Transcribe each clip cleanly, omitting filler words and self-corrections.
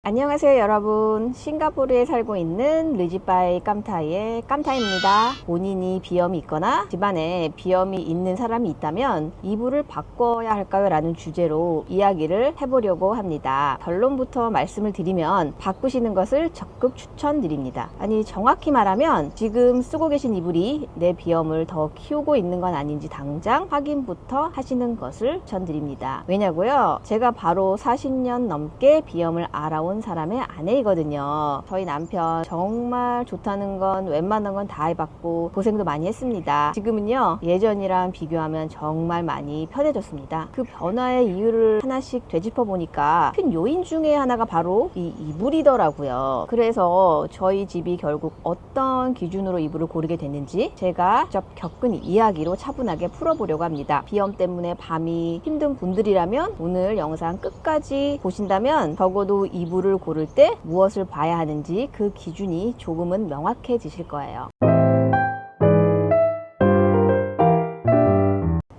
안녕하세요 여러분, 싱가포르에 살고 있는 르지바이 깜타이의 깜타입니다. 본인이 비염이 있거나 집안에 비염이 있는 사람이 있다면 이불을 바꿔야 할까요? 라는 주제로 이야기를 해보려고 합니다. 결론부터 말씀을 드리면 바꾸시는 것을 적극 추천드립니다. 아니, 정확히 말하면 지금 쓰고 계신 이불이 내 비염을 더 키우고 있는 건 아닌지 당장 확인부터 하시는 것을 추천드립니다. 왜냐고요? 제가 바로 40년 넘게 비염을 알아온 사람의 아내이거든요. 저희 남편 정말 좋다는 건 웬만한 건 다 해봤고 고생도 많이 했습니다. 지금은요, 예전이랑 비교하면 정말 많이 편해졌습니다. 그 변화의 이유를 하나씩 되짚어 보니까 큰 요인 중에 하나가 바로 이 이불이더라고요. 그래서 저희 집이 결국 어떤 기준으로 이불을 고르게 됐는지 제가 직접 겪은 이야기로 차분하게 풀어보려고 합니다. 비염 때문에 밤이 힘든 분들이라면 오늘 영상 끝까지 보신다면 적어도 이불을 고를 때 무엇을 봐야 하는지 그 기준이 조금은 명확해지실 거예요.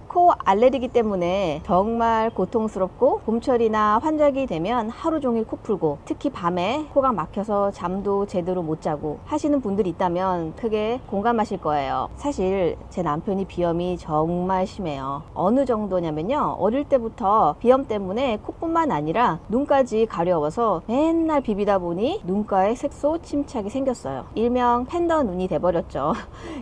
코 알레르기 때문에 정말 고통스럽고 봄철이나 환절기 되면 하루 종일 코 풀고 특히 밤에 코가 막혀서 잠도 제대로 못 자고 하시는 분들이 있다면 크게 공감하실 거예요. 사실 제 남편이 비염이 정말 심해요. 어느 정도냐면요, 어릴 때부터 비염 때문에 코뿐만 아니라 눈까지 가려워서 맨날 비비다 보니 눈가에 색소 침착이 생겼어요. 일명 팬더 눈이 돼버렸죠.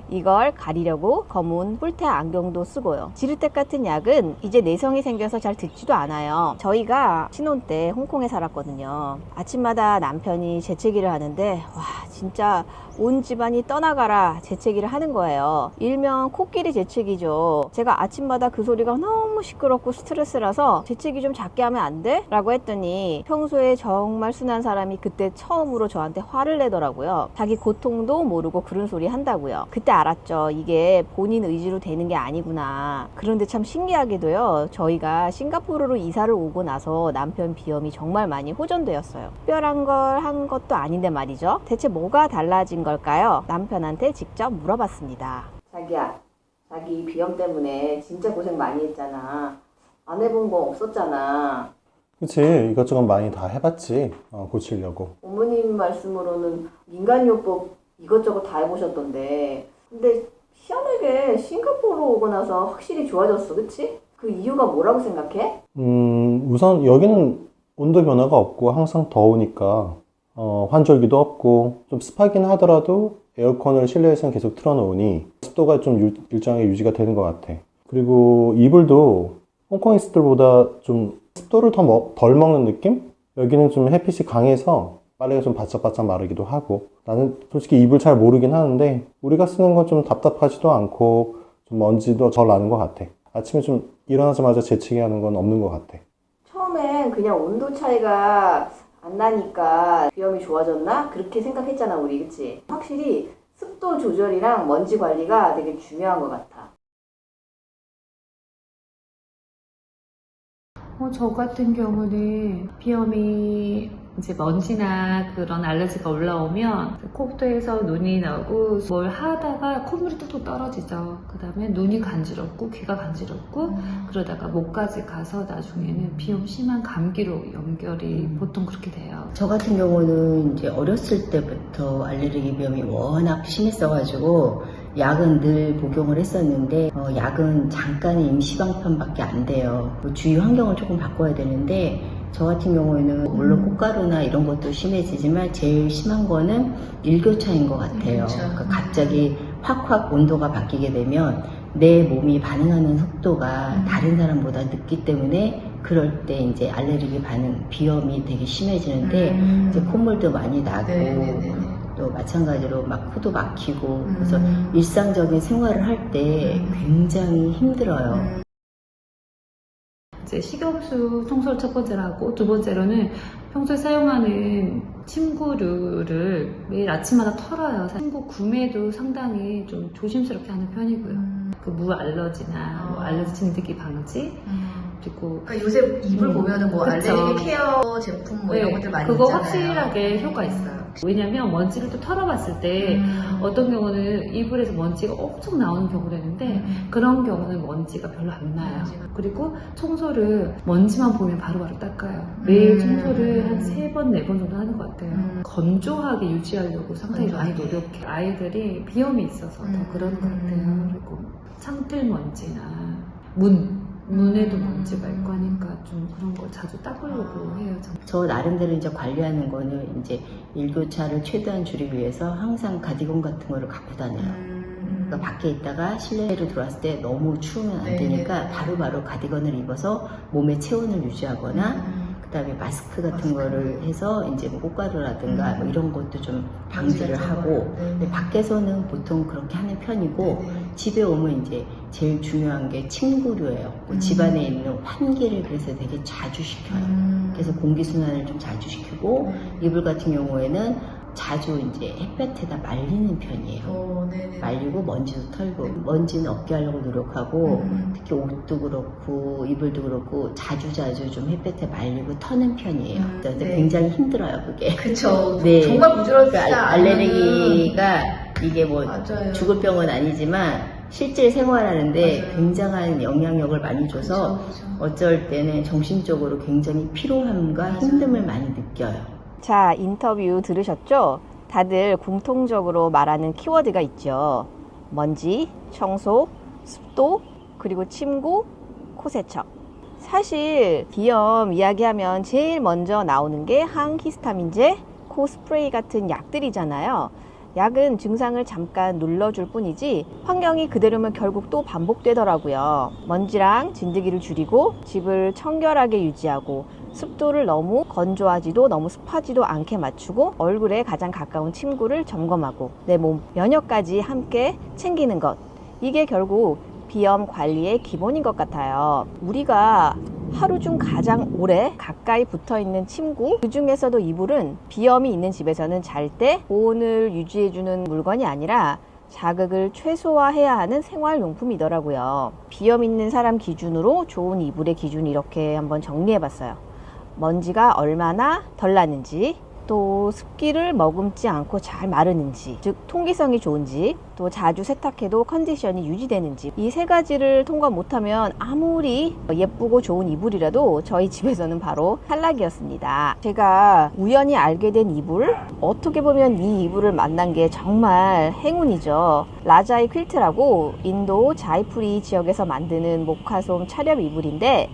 이걸 가리려고 검은 뿔테 안경도 쓰고요. 지르텍 같은 약은 이제 내성이 생겨서 잘 듣지도 않아요. 저희가 신혼 때 홍콩에 살았거든요. 아침마다 남편이 재채기를 하는데 와, 진짜 온 집안이 떠나가라 재채기를 하는 거예요. 일명 코끼리 재채기죠. 제가 아침마다 그 소리가 너무 시끄럽고 스트레스라서 재채기 좀 작게 하면 안 돼? 라고 했더니 평소에 정말 순한 사람이 그때 처음으로 저한테 화를 내더라고요. 자기 고통도 모르고 그런 소리 한다고요. 그때 알았죠. 이게 본인 의지로 되는 게 아니구나. 그런데 참 신기하게도요, 저희가 싱가포르로 이사를 오고 나서 남편 비염이 정말 많이 호전되었어요. 특별한 걸 한 것도 아닌데 말이죠. 대체 뭐가 달라진 걸까요? 남편한테 직접 물어봤습니다. 자기야, 자기 비염 때문에 진짜 고생 많이 했잖아. 안 해본 거 없었잖아. 그치, 이것저것 많이 다 해봤지. 고치려고. 어머님 말씀으로는 민간요법 이것저것 다 해보셨던데, 근데 희한하게 싱가포르 오고 나서 확실히 좋아졌어, 그치? 그 이유가 뭐라고 생각해? 우선 여기는 온도 변화가 없고 항상 더우니까 환절기도 없고 좀 습하긴 하더라도 에어컨을 실내에서는 계속 틀어놓으니 습도가 좀 일정하게 유지가 되는 것 같아. 그리고 이불도 홍콩이스들보다 좀 습도를 덜 먹는 느낌? 여기는 좀 햇빛이 강해서 빨래가 좀 바짝바짝 마르기도 하고. 나는 솔직히 이불 잘 모르긴 하는데 우리가 쓰는 건 좀 답답하지도 않고 좀 먼지도 덜 나는 것 같아. 아침에 좀 일어나자마자 재채기 하는 건 없는 것 같아. 처음엔 그냥 온도 차이가 안 나니까 비염이 좋아졌나? 그렇게 생각했잖아, 우리, 그치? 확실히 습도 조절이랑 먼지 관리가 되게 중요한 것 같아. 저 같은 경우는 비염이 이제 먼지나 그런 알레르기가 올라오면 코부터해서 눈이 나고 뭘 하다가 콧물이 뚝뚝 떨어지죠. 그 다음에 눈이 간지럽고 귀가 간지럽고 그러다가 목까지 가서 나중에는 비염 심한 감기로 연결이 보통 그렇게 돼요. 저 같은 경우는 이제 어렸을 때부터 알레르기 비염이 워낙 심했어가지고 약은 늘 복용을 했었는데 약은 잠깐의 임시방편밖에 안 돼요. 주위 환경을 조금 바꿔야 되는데 저 같은 경우에는 물론 꽃가루나 이런 것도 심해지지만 제일 심한 거는 일교차인 것 같아요. 그러니까 갑자기 확 온도가 바뀌게 되면 내 몸이 반응하는 속도가 다른 사람보다 늦기 때문에 그럴 때 이제 알레르기 반응, 비염이 되게 심해지는데 이제 콧물도 많이 나고 또 마찬가지로 막 코도 막히고 그래서 일상적인 생활을 할 때 굉장히 힘들어요. 이제 식염수 청소를 첫 번째로 하고 두 번째로는 평소에 사용하는 침구류를 매일 아침마다 털어요. 침구 구매도 상당히 좀 조심스럽게 하는 편이고요. 그 무 알러지나 뭐 알러지 진드기 방지 그리고 그러니까 요새 이불 보면은 뭐 그쵸. 알레르기 케어 제품 뭐 이런 네, 것들 많이 그거 있잖아요. 확실하게 효과 있어요. 왜냐면 먼지를 또 털어봤을 때 어떤 경우는 이불에서 먼지가 엄청 나오는 경우도 있는데 그런 경우는 먼지가 별로 안 나요. 그리고 청소를 먼지만 보면 바로바로 닦아요. 매일 청소를 한 3번, 4번 정도 하는 것 같아요. 건조하게 유지하려고 상당히 많이 노력해. 아이들이 비염이 있어서 더 그런 것 같아요. 그리고 창틀 먼지나 문에도 먼지가 있고 하니까 좀 그런 걸 자주 닦으려고 해요. 저는. 저 나름대로 이제 관리하는 거는 이제 일교차를 최대한 줄이기 위해서 항상 가디건 같은 거를 갖고 다녀요. 그러니까 밖에 있다가 실내로 들어왔을 때 너무 추우면 안 되니까 바로바로 가디건을 입어서 몸의 체온을 유지하거나 그다음에 마스크 같은 거를 해서 이제 뭐 꽃가루라든가 뭐 이런 것도 좀 방지를 하고 근데 밖에서는 보통 그렇게 하는 편이고 집에 오면 이제 제일 중요한 게 침구류예요. 뭐 집안에 있는 환기를 그래서 되게 자주 시켜요. 그래서 공기순환을 좀 자주 시키고 이불 같은 경우에는 자주 이제 햇볕에다 말리는 편이에요. 말리고 먼지도 털고 먼지는 없게 하려고 노력하고 특히 옷도 그렇고 이불도 그렇고 자주 좀 햇볕에 말리고 터는 편이에요. 근데 굉장히 힘들어요 그게. 그쵸. 네. 정말 부드럽지 그러니까 않은 알레르기가 이게 뭐 맞아요. 죽을 병은 아니지만 실제 생활하는데 맞아요. 굉장한 영향력을 많이 줘서 그쵸. 어쩔 때는 정신적으로 굉장히 피로함과 힘듦을 많이 느껴요. 자, 인터뷰 들으셨죠? 다들 공통적으로 말하는 키워드가 있죠. 먼지, 청소, 습도, 그리고 침구, 코세척. 사실 비염 이야기하면 제일 먼저 나오는 게 항히스타민제, 코스프레이 같은 약들이잖아요. 약은 증상을 잠깐 눌러줄 뿐이지 환경이 그대로면 결국 또 반복되더라고요. 먼지랑 진드기를 줄이고 집을 청결하게 유지하고 습도를 너무 건조하지도 너무 습하지도 않게 맞추고 얼굴에 가장 가까운 침구를 점검하고 내 몸 면역까지 함께 챙기는 것, 이게 결국 비염 관리의 기본인 것 같아요. 우리가 하루 중 가장 오래 가까이 붙어있는 침구, 그 중에서도 이불은 비염이 있는 집에서는 잘 때 보온을 유지해주는 물건이 아니라 자극을 최소화해야 하는 생활용품이더라고요. 비염 있는 사람 기준으로 좋은 이불의 기준을 이렇게 한번 정리해봤어요. 먼지가 얼마나 덜 나는지, 또 습기를 머금지 않고 잘 마르는지, 즉 통기성이 좋은지, 또 자주 세탁해도 컨디션이 유지되는지, 이 3가지를 통과 못하면 아무리 예쁘고 좋은 이불이라도 저희 집에서는 바로 탈락이었습니다. 제가 우연히 알게 된 이불, 어떻게 보면 이 이불을 만난 게 정말 행운이죠. 라자이 퀼트라고 인도 자이푸리 지역에서 만드는 모카솜 차렵 이불인데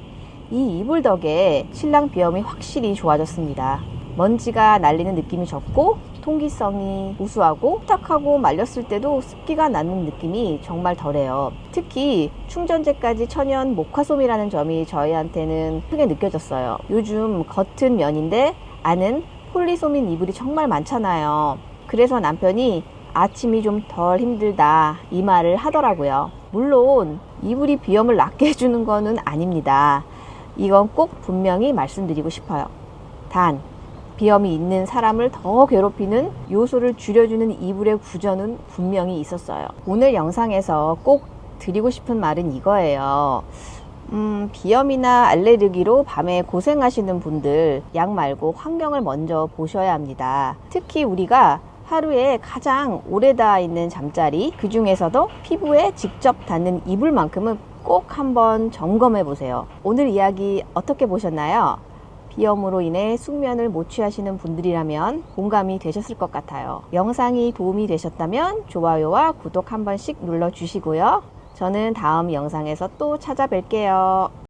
이 이불 덕에 신랑 비염이 확실히 좋아졌습니다. 먼지가 날리는 느낌이 적고 통기성이 우수하고 세탁하고 말렸을 때도 습기가 나는 느낌이 정말 덜해요. 특히 충전재까지 천연 모카솜이라는 점이 저희한테는 크게 느껴졌어요. 요즘 겉은 면인데 안은 폴리솜인 이불이 정말 많잖아요. 그래서 남편이 아침이 좀 덜 힘들다 이 말을 하더라고요. 물론 이불이 비염을 낫게 해주는 거는 아닙니다. 이건 꼭 분명히 말씀드리고 싶어요. 단 비염이 있는 사람을 더 괴롭히는 요소를 줄여주는 이불의 구조는 분명히 있었어요. 오늘 영상에서 꼭 드리고 싶은 말은 이거예요. 비염이나 알레르기로 밤에 고생하시는 분들 약 말고 환경을 먼저 보셔야 합니다. 특히 우리가 하루에 가장 오래 닿아 있는 잠자리, 그 중에서도 피부에 직접 닿는 이불만큼은 꼭 한번 점검해 보세요. 오늘 이야기 어떻게 보셨나요? 비염으로 인해 숙면을 못 취하시는 분들이라면 공감이 되셨을 것 같아요. 영상이 도움이 되셨다면 좋아요와 구독 한 번씩 눌러주시고요. 저는 다음 영상에서 또 찾아뵐게요.